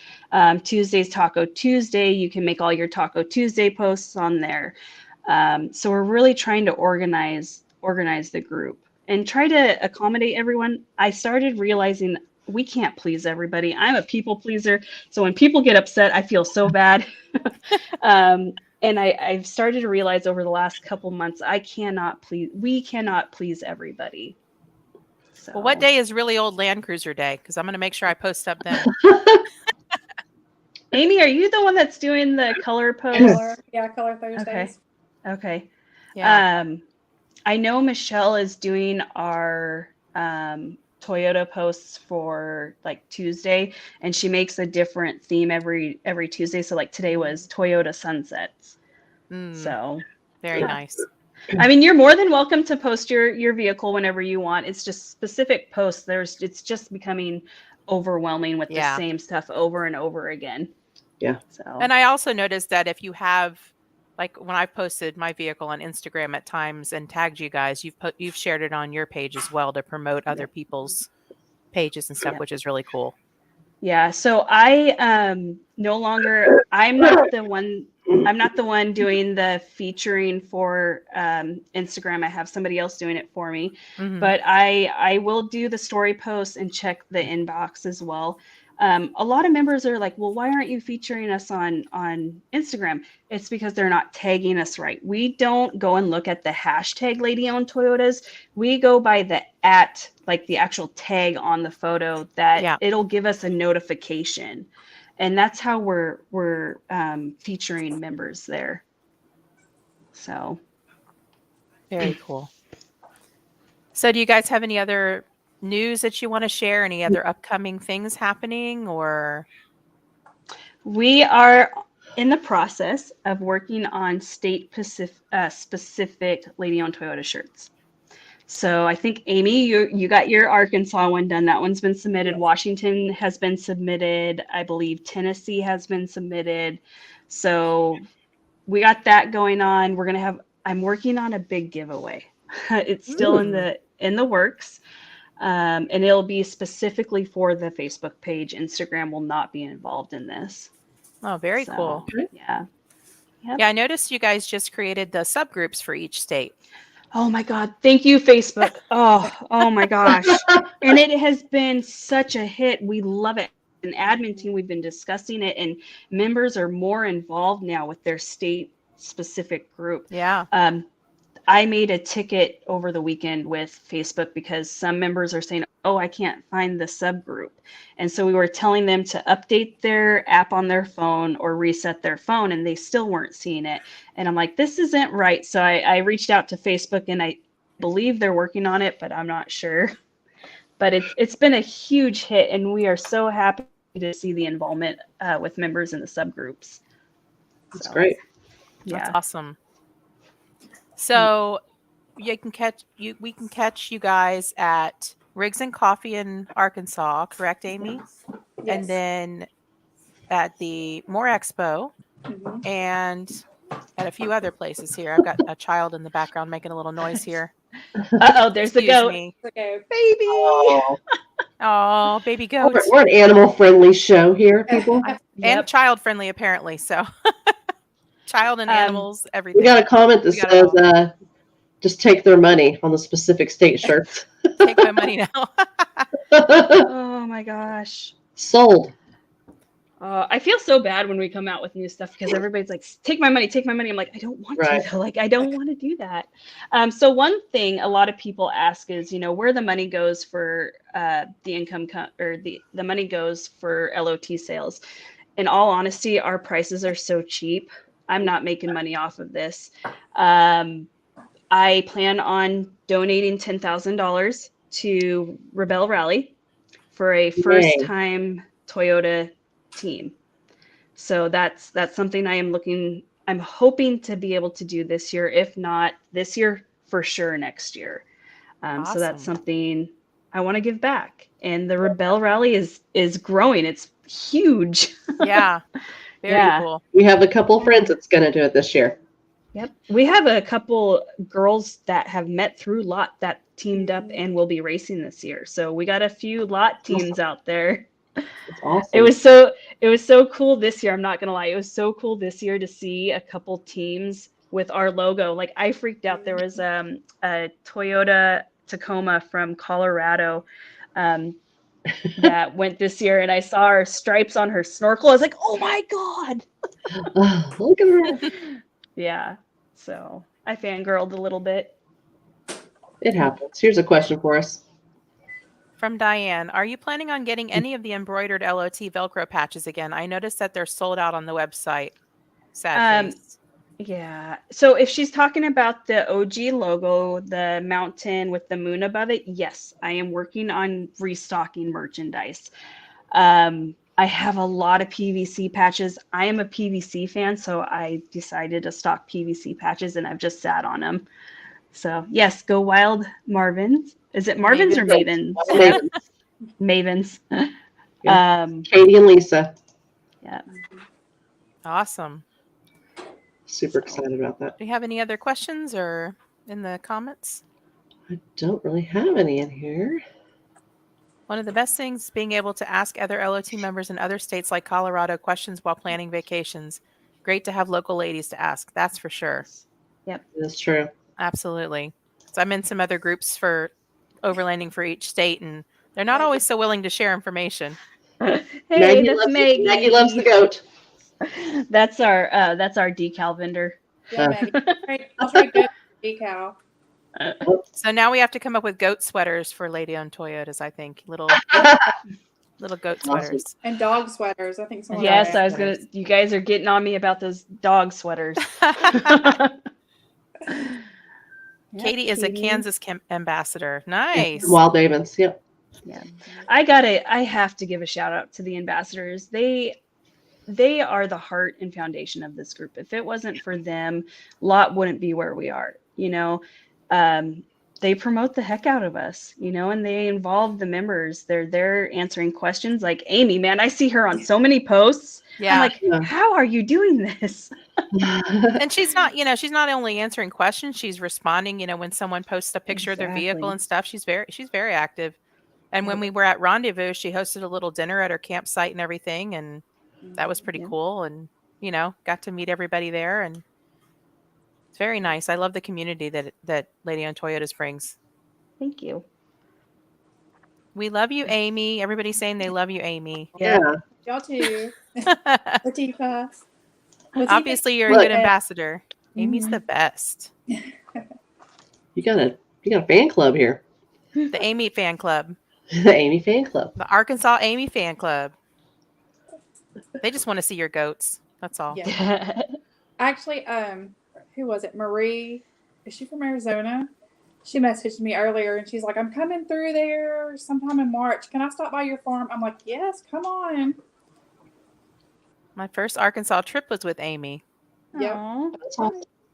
Tuesday's Taco Tuesday. You can make all your Taco Tuesday posts on there. So we're really trying to organize the group and try to accommodate everyone. I started realizing we can't please everybody. I'm a people pleaser. So when people get upset, I feel so bad. And I've started to realize over the last couple months, we cannot please everybody. So.
Well, what day is really old Land Cruiser Day? Because I'm going to make sure I post up then.
Amy, are you the one that's doing the color post?
Color Thursdays.
Okay.
Yeah.
I know Michelle is doing our Toyota posts for like Tuesday, and she makes a different theme every Tuesday. So like today was Toyota sunsets. So
very nice.
I mean, you're more than welcome to post your vehicle whenever you want. It's just specific posts. It's just becoming overwhelming with the same stuff over and over again.
Yeah.
So.
And I also noticed that if you have, like when I've posted my vehicle on Instagram at times and tagged you guys, you've shared it on your page as well to promote other people's pages and stuff, which is really cool.
Yeah. So I I'm not the one doing the featuring for Instagram. I have somebody else doing it for me, but I will do the story posts and check the inbox as well. A lot of members are like, well, why aren't you featuring us on Instagram? It's because they're not tagging us right. We don't go and look at the hashtag Lady Owned Toyotas. We go by the like the actual tag on the photo that it'll give us a notification. And that's how we're featuring members there. So.
Very cool. So do you guys have any other news that you want to share? Any other upcoming things happening, or?
We are in the process of working on state specific Lady Owned Toyota shirts. So I think Amy, you got your Arkansas one done. That one's been submitted. Washington has been submitted. I believe Tennessee has been submitted. So we got that going on. I'm working on a big giveaway. It's still in the works. And it'll be specifically for the Facebook page. Instagram will not be involved in this.
Oh, very cool.
Yeah. Yep.
Yeah, I noticed you guys just created the subgroups for each state.
Oh my God. Thank you, Facebook. Oh my gosh. And it has been such a hit. We love it. An admin team, we've been discussing it, and members are more involved now with their state specific group.
Yeah.
I made a ticket over the weekend with Facebook because some members are saying, oh, I can't find the subgroup. And so we were telling them to update their app on their phone or reset their phone, and they still weren't seeing it. And I'm like, this isn't right. So I reached out to Facebook, and I believe they're working on it, but I'm not sure. But it's been a huge hit, and we are so happy to see the involvement with members in the subgroups.
That's great.
That's awesome. So we can catch you guys at Riggs and Coffee in Arkansas, correct, Amy?
Yes.
And then at the More Expo and at a few other places here. I've got a child in the background making a little noise here.
There's the goat.
The goat.
Baby.
Oh, baby goat.
We're an animal-friendly show here, people.
And child-friendly, apparently. So child and animals, everything.
We got a comment that says, just take their money on the specific state shirts.
Take my money now.
Oh my gosh.
Sold.
I feel so bad when we come out with new stuff because everybody's like, take my money, take my money. I'm like, I don't want to. Like, I don't want to do that. So one thing a lot of people ask is, where the money goes for the income or the money goes for LOT sales. In all honesty, our prices are so cheap. I'm not making money off of this. I plan on donating $10,000 to Rebel Rally for a first-time Toyota team. So that's something I'm hoping to be able to do this year. If not this year, for sure next year.
Awesome.
So that's something I want to give back. And the Rebel Rally is growing. It's huge.
Yeah. Very cool.
We have a couple friends that's going to do it this year.
Yep. We have a couple girls that have met through LOT that teamed up and will be racing this year. So we got a few LOT teams out there.
That's awesome.
It was so cool this year. I'm not going to lie. It was so cool this year to see a couple teams with our logo. Like I freaked out. There was a Toyota Tacoma from Colorado that went this year, and I saw our stripes on her snorkel. I was like, oh my God.
Oh, look at her.
Yeah. So I fangirled a little bit.
It happens. Here's a question for us.
From Diane, are you planning on getting any of the embroidered LOT Velcro patches again? I noticed that they're sold out on the website. Sad face.
Yeah. So if she's talking about the OG logo, the mountain with the moon above it, yes, I am working on restocking merchandise. I have a lot of PVC patches. I am a PVC fan, so I decided to stock PVC patches, and I've just sat on them. So yes, go wild, Marvin's. Is it Marvin's or Mavens?
Mavens.
Mavens.
Katie and Lisa.
Yeah.
Awesome.
Super excited about that.
Do you have any other questions or in the comments?
I don't really have any in here.
One of the best things is being able to ask other LOT members in other states like Colorado questions while planning vacations. Great to have local ladies to ask. That's for sure.
Yep.
That's true.
Absolutely. So I'm in some other groups for overlanding for each state, and they're not always so willing to share information.
Hey,
Maggie
that's
loves
Maggie.
Maggie loves the goat.
That's our decal vendor.
Yeah, Maggie. I'll trade goat for decal.
So now we have to come up with goat sweaters for Lady on Toyotas, I think. Little goat sweaters.
And dog sweaters. I think someone
Yes,
asked.
I was gonna. You guys are getting on me about those dog sweaters.
Katie is a Kansas ambassador. Nice.
Wild Mavens. Yep.
Yeah. I have to give a shout out to the ambassadors. They are the heart and foundation of this group. If it wasn't for them, Lot wouldn't be where we are, you know. They promote the heck out of us, you know, and they involve the members. They're there answering questions. Like Amy, man, I see her on so many posts.
Yeah.
I'm like, how are you doing this?
And she's not only answering questions, she's responding, you know, when someone posts a picture of their vehicle and stuff. She's very active. And when we were at Rendezvous, she hosted a little dinner at her campsite and everything, and that was pretty cool. And, you know, got to meet everybody there, and it's very nice. I love the community that Lady on Toyotas brings.
Thank you.
We love you, Amy. Everybody's saying they love you, Amy.
Yeah.
Y'all too. Latifa.
Obviously, you're a good ambassador. Amy's the best.
You got a fan club here.
The Amy fan club.
The Amy fan club.
The Arkansas Amy fan club. They just want to see your goats. That's all.
Yeah. Actually, who was it? Marie. Is she from Arizona? She messaged me earlier and she's like, I'm coming through there sometime in March. Can I stop by your farm? I'm like, yes, come on.
My first Arkansas trip was with Amy.
Yeah.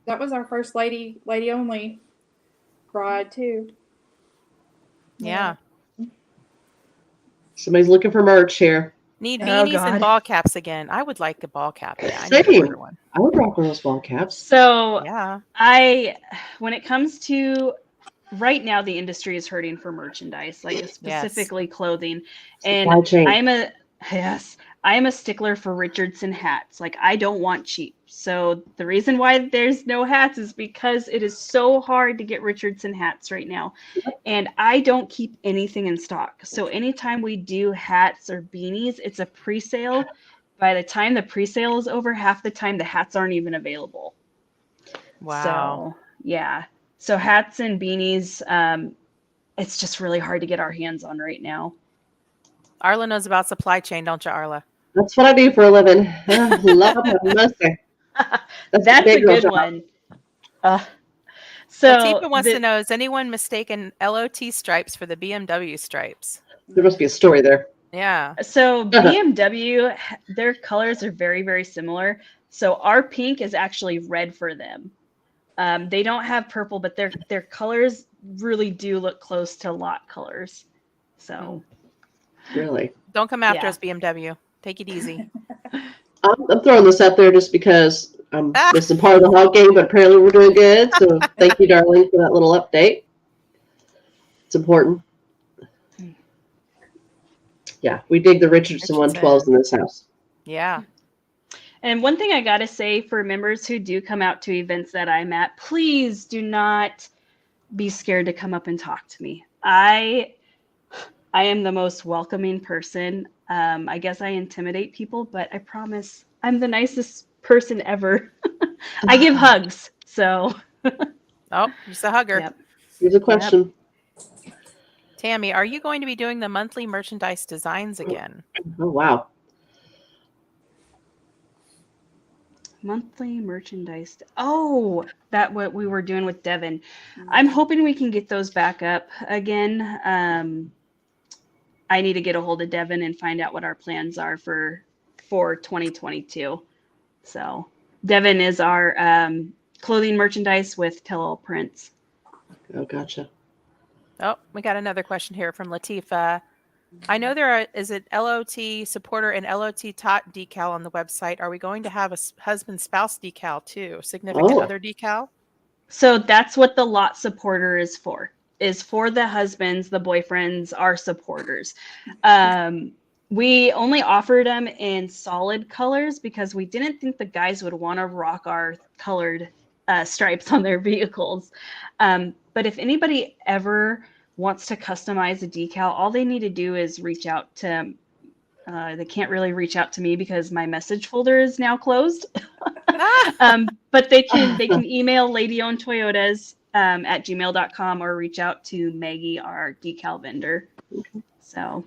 That was our first lady only ride too.
Yeah.
Somebody's looking for merch here.
Need beanies and ball caps again. I would like a ball cap. Yeah, I
Same.
need to order one.
I would rock one of those ball caps.
So
yeah,
when it comes to right now, the industry is hurting for merchandise, like specifically clothing. And I am a stickler for Richardson hats. Like I don't want cheap. So the reason why there's no hats is because it is so hard to get Richardson hats right now. And I don't keep anything in stock. So anytime we do hats or beanies, it's a pre-sale. By the time the pre-sale is over, half the time the hats aren't even available.
Wow.
So yeah. So hats and beanies, it's just really hard to get our hands on right now.
Arla knows about supply chain, don't you, Arla?
That's what I do for a living. Love it.
That's a good one.
So Tifa wants to know, has anyone mistaken LOT stripes for the BMW stripes?
There must be a story there.
Yeah.
So BMW, their colors are very, very similar. So our pink is actually red for them. They don't have purple, but their colors really do look close to lot colors. So
really,
don't come after us, BMW. Take it easy.
I'm throwing this out there just because I'm missing part of the hog game, but apparently we're doing good. So thank you, darling, for that little update. It's important. Yeah, we dig the Richardson 112s in this house.
Yeah.
And one thing I got to say for members who do come out to events that I'm at, please do not be scared to come up and talk to me. I am the most welcoming person. I guess I intimidate people, but I promise I'm the nicest person ever. I give hugs. So,
Oh, just a hugger.
yep.
Here's a question.
Tammy, are you going to be doing the monthly merchandise designs again?
Oh, wow.
Monthly merchandise. Oh, that what we were doing with Devin. I'm hoping we can get those back up again. I need to get a hold of Devin and find out what our plans are for 2022. So Devin is our clothing merchandise with tell-all prints.
Oh, gotcha.
Oh, we got another question here from Latifa. I know is it LOT supporter and LOT tot decal on the website. Are we going to have a husband spouse decal too? Significant other decal?
So that's what the lot supporter is for the husbands, the boyfriends, our supporters. We only offered them in solid colors because we didn't think the guys would want to rock our colored stripes on their vehicles. But if anybody ever wants to customize a decal, all they need to do is reach out to they can't really reach out to me because my message folder is now closed. But they can email Lady Owned Toyotas at gmail.com or reach out to Maggie, our decal vendor.
Okay.
So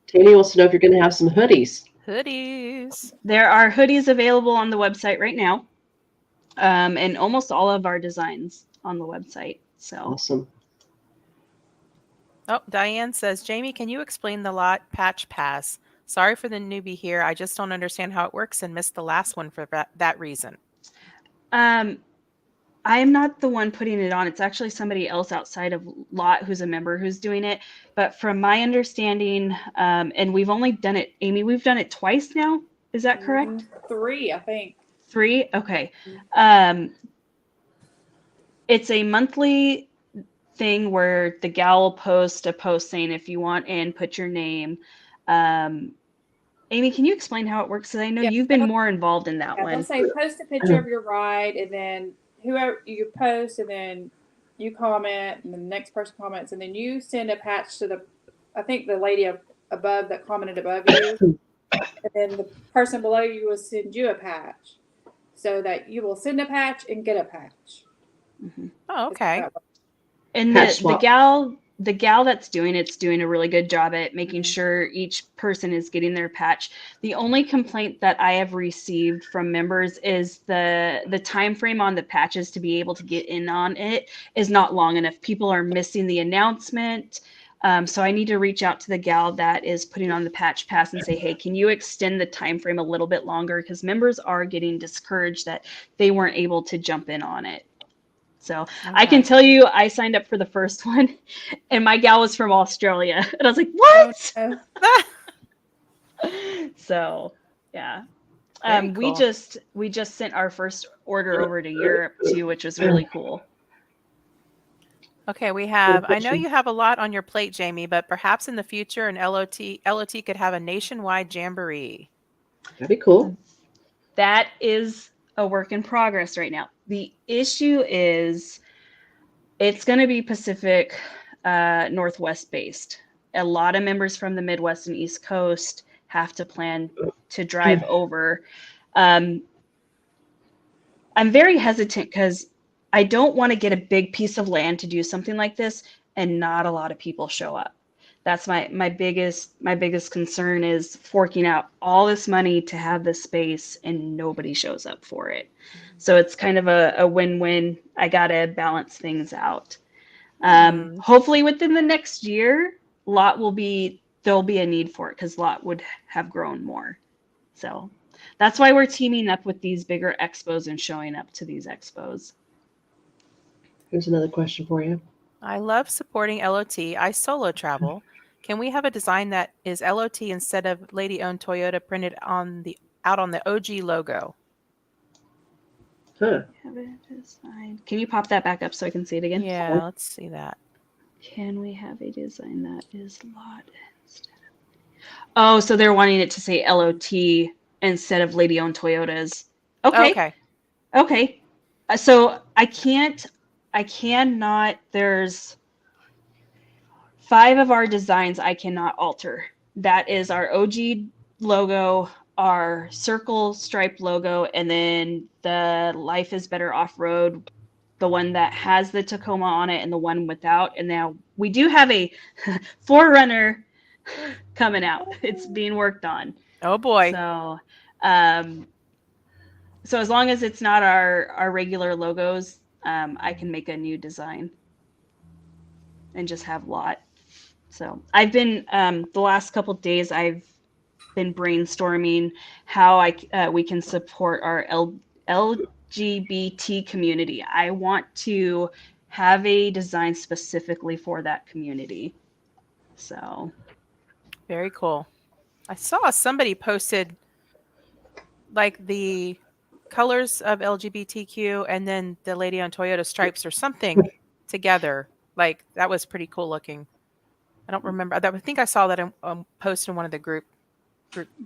Tammy wants to know if you're going to have some hoodies.
Hoodies.
there are hoodies available on the website right now, and almost all of our designs on the website. So
Awesome.
Oh, Diane says, Jamie, can you explain the lot patch pass? Sorry for the newbie here. I just don't understand how it works and missed the last one for that reason.
I am not the one putting it on. It's actually somebody else outside of Lot who's a member who's doing it. But from my understanding, and we've only done it, Amy, we've done it twice now. Is that correct?
3, I think.
3? Okay. It's a monthly thing where the gal will post a post saying if you want in, put your name. Amy, can you explain how it works? Because I know you've been more involved in that one.
They'll say post a picture of your ride, and then whoever you post, and then you comment, and the next person comments, and then you send a patch to I think the lady above that commented above you, and then the person below you will send you a patch, so that you will send a patch and get a patch.
Mm-hmm.
Oh, okay.
And the gal that's doing it's doing a really good job at making sure each person is getting their patch. The only complaint that I have received from members is the time frame on the patches to be able to get in on it is not long enough. People are missing the announcement. So I need to reach out to the gal that is putting on the patch pass and say, hey, can you extend the time frame a little bit longer? Because members are getting discouraged that they weren't able to jump in on it. So okay. I can tell you, I signed up for the first one, and my gal was from Australia, and I was like, "What?" So, yeah, cool. we just sent our first order over to Europe too, which was really cool.
Okay, I know you have a lot on your plate, Jamie, but perhaps in the future, an LOT could have a nationwide jamboree.
That'd be cool.
That is a work in progress right now. The issue is it's going to be Pacific Northwest based. A lot of members from the Midwest and East Coast have to plan to drive over. I'm very hesitant because I don't want to get a big piece of land to do something like this and not a lot of people show up. That's my biggest concern is forking out all this money to have this space and nobody shows up for it. So it's kind of a win-win. I got to balance things out. Hopefully within the next year, there'll be a need for it because Lot would have grown more. So that's why we're teaming up with these bigger expos and showing up to these expos.
Here's another question for you.
I love supporting LOT. I solo travel. Can we have a design that is LOT instead of Lady Owned Toyota printed out on the OG logo?
Huh.
Have a design. Can you pop that back up so I can see it again?
Yeah, let's see that.
Can we have a design that is Lot instead of... Oh, so they're wanting it to say LOT instead of lady-owned Toyotas.
Okay.
Okay. Okay. So I cannot, there's 5 of our designs I cannot alter. That is our OG logo, our circle stripe logo, and then the Life is Better Off-Road, the one that has the Tacoma on it and the one without. And now we do have a Forerunner coming out. It's being worked on.
Oh boy.
So as long as it's not our regular logos, I can make a new design and just have lot. So I've been the last couple of days I've been brainstorming how we can support our LGBT community. I want to have a design specifically for that community. So
Very cool. I saw somebody posted like the colors of LGBTQ and then the lady on Toyota stripes or something together. Like that was pretty cool looking. I don't remember. I think I saw that in post in one of the group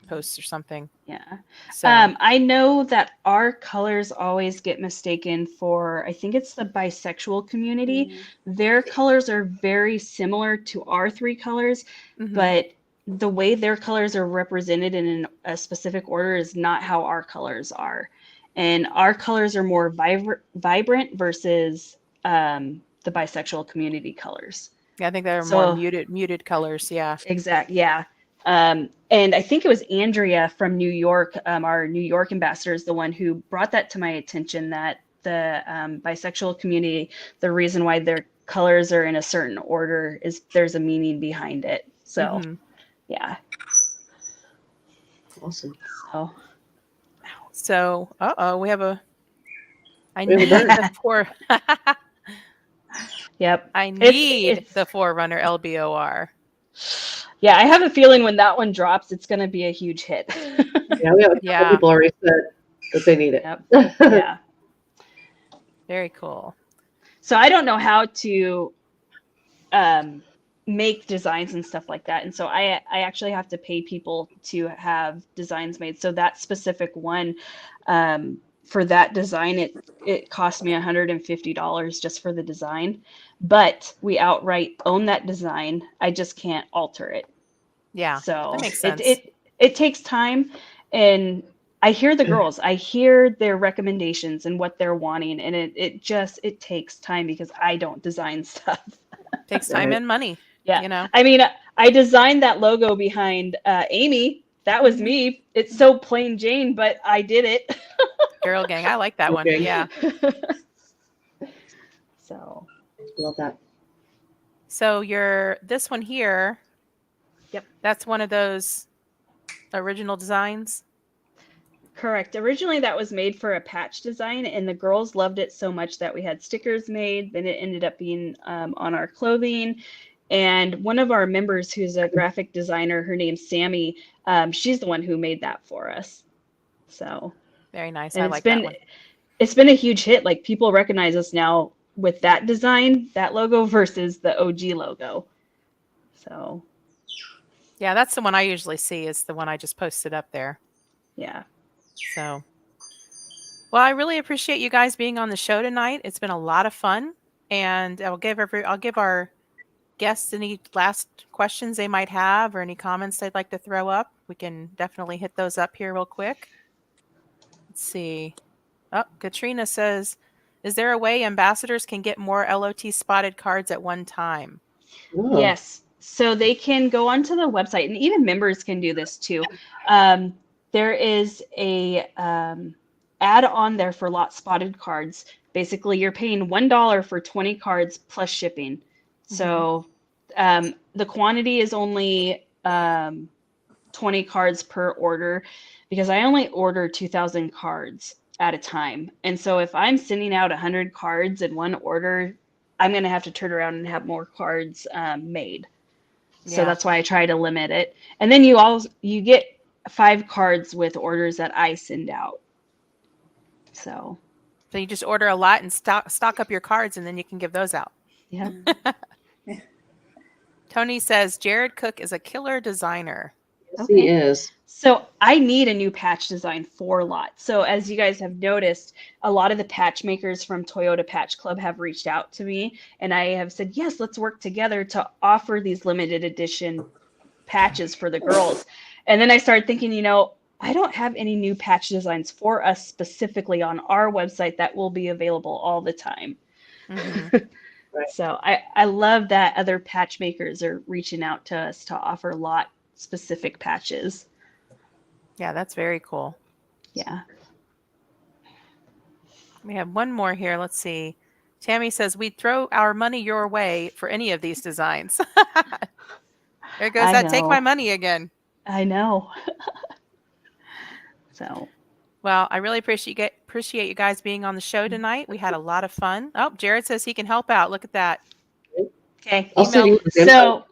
posts or something.
yeah.
So
I know that our colors always get mistaken for, I think it's the bisexual community. Their colors are very similar to our 3 colors, but the way their colors are represented in a specific order is not how our colors are. And our colors are more vibrant versus the bisexual community colors.
yeah, I think they're more muted colors. Yeah.
Exactly. Yeah. And I think it was Andrea from New York, our New York ambassador, is the one who brought that to my attention, that the bisexual community, the reason why their colors are in a certain order is there's a meaning behind it. So, yeah.
Awesome.
So,
we have a. I
We
need
have a
the four.
yep.
I need the Forerunner LBOR.
Yeah, I have a feeling when that one drops, it's going to be a huge hit.
Yeah, we have a couple people already said that they need it.
Yep. Yeah.
Very cool.
So I don't know how to make designs and stuff like that. And so I actually have to pay people to have designs made. So that specific one, for that design, it cost me $150 just for the design. But we outright own that design. I just can't alter it.
Yeah,
so
that makes sense.
It takes time, and I hear the girls. I hear their recommendations and what they're wanting, and it takes time because I don't design stuff.
Takes time and money.
Yeah,
you know.
I mean, I designed that logo behind Amy. That was me. It's so plain Jane, but I did it.
Girl gang, I like that one. Yeah.
So
love that.
So this one here.
Yep.
That's one of those original designs.
Correct. Originally, that was made for a patch design, and the girls loved it so much that we had stickers made. Then it ended up being on our clothing. And one of our members, who's a graphic designer, her name's Sammy, she's the one who made that for us. So
very nice.
I
like that one.
It's been a huge hit. Like, people recognize us now with that design, that logo, versus the OG logo. So
yeah, that's the one I usually see, is the one I just posted up there.
Yeah.
So, well, I really appreciate you guys being on the show tonight. It's been a lot of fun, and I'll give our guests any last questions they might have or any comments they'd like to throw up. We can definitely hit those up here real quick. Let's see. Oh, Katrina says, is there a way ambassadors can get more LOT spotted cards at one time?
Ooh.
Yes. So they can go onto the website, and even members can do this too. There is a ad on there for lot spotted cards. Basically, you're paying $1 for 20 cards plus shipping. So the quantity is only 20 cards per order, because I only order 2,000 cards at a time. And so if I'm sending out 100 cards in one order, I'm going to have to turn around and have more cards made. So that's why I try to limit it. And then you get 5 cards with orders that I send out. So
you just order a lot and stock up your cards, and then you can give those out.
Yeah.
Tony says Jared Cook is a killer designer.
Yes, he is.
So I need a new patch design for Lot. So as you guys have noticed, a lot of the patch makers from Toyota Patch Club have reached out to me, and I have said, yes, let's work together to offer these limited edition patches for the girls. And then I started thinking, I don't have any new patch designs for us specifically on our website that will be available all the time.
Mm-hmm.
Right.
So I love that other patch makers are reaching out to us to offer Lot specific patches.
Yeah, that's very cool.
Yeah.
We have one more here. Let's see. Tammy says, we'd throw our money your way for any of these designs. There goes that take my money again.
I know. So.
Well, I really appreciate you guys being on the show tonight. We had a lot of fun. Oh, Jared says he can help out. Look at that.
Okay.
I'll send you his info.
So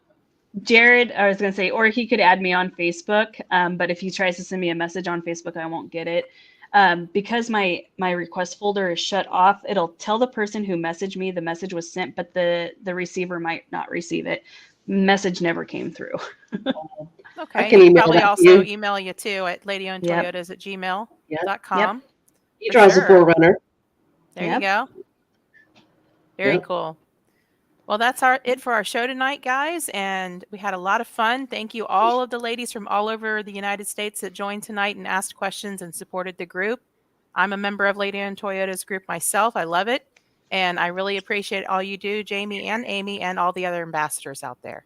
Jared, I was going to say, or he could add me on Facebook. But if he tries to send me a message on Facebook, I won't get it. Because my request folder is shut off, it'll tell the person who messaged me the message was sent, but the receiver might not receive it. Message never came through.
Okay.
I can
You
email
probably
that to
also
you.
email you too at ladyowntoyotas@gmail.com.
He draws a
Sure.
4Runner.
There you go. Very cool. Well, that's it for our show tonight, guys. And we had a lot of fun. Thank you all of the ladies from all over the United States that joined tonight and asked questions and supported the group. I'm a member of Lady Owned Toyota's group myself. I love it. And I really appreciate all you do, Jamie and Amy, and all the other ambassadors out there.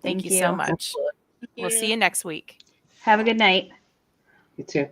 Thank you so much.
Absolutely.
We'll see you next week.
Have a good night.
You too.